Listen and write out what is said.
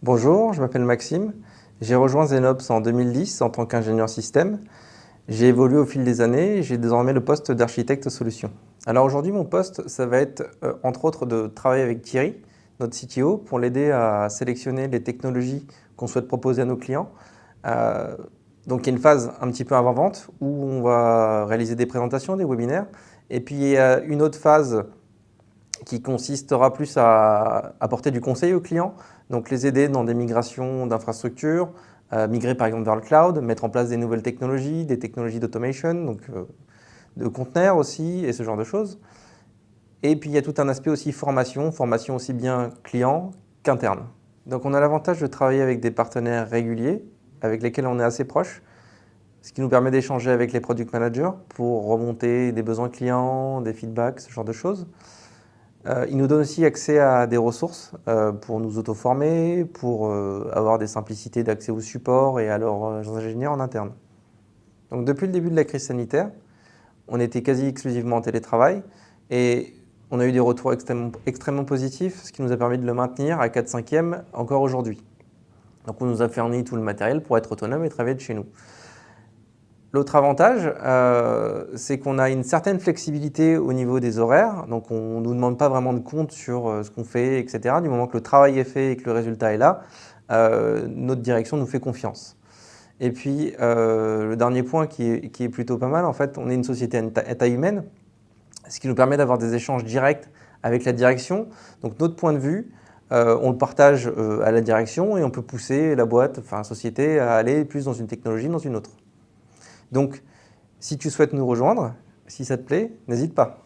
Bonjour, je m'appelle Maxime. J'ai rejoint Zenops en 2010 en tant qu'ingénieur système. J'ai évolué au fil des années et j'ai désormais le poste d'architecte solution. Alors aujourd'hui, mon poste, ça va être entre autres de travailler avec Thierry, notre CTO, pour l'aider à sélectionner les technologies qu'on souhaite proposer à nos clients. Euh, donc il y a une phase un petit peu avant-vente où on va réaliser des présentations, des webinaires. Et puis il y a une autre phase qui consistera plus à apporter du conseil aux clients, donc les aider dans des migrations d'infrastructures, migrer par exemple vers le cloud, mettre en place des nouvelles technologies, des technologies d'automation, donc de conteneurs aussi, et ce genre de choses. Et puis il y a tout un aspect aussi formation, formation aussi bien client qu'interne. Donc on a l'avantage de travailler avec des partenaires réguliers, avec lesquels on est assez proche, ce qui nous permet d'échanger avec les product managers pour remonter des besoins clients, des feedbacks, ce genre de choses. Il nous donne aussi accès à des ressources pour nous auto-former, pour avoir des simplicités d'accès au support et à leurs ingénieurs en interne. Donc depuis le début de la crise sanitaire, on était quasi exclusivement en télétravail et on a eu des retours extrêmement positifs, ce qui nous a permis de le maintenir à 4/5e encore aujourd'hui. Donc on nous a fourni tout le matériel pour être autonome et travailler de chez nous. L'autre avantage, c'est qu'on a une certaine flexibilité au niveau des horaires. Donc, on ne nous demande pas vraiment de compte sur ce qu'on fait, etc. Du moment que le travail est fait et que le résultat est là, notre direction nous fait confiance. Et puis, le dernier point qui est plutôt pas mal, en fait, on est une société à taille humaine, ce qui nous permet d'avoir des échanges directs avec la direction. Donc, notre point de vue, on le partage à la direction et on peut pousser la boîte, enfin la société, à aller plus dans une technologie, dans une autre. Donc, si tu souhaites nous rejoindre, si ça te plaît, n'hésite pas.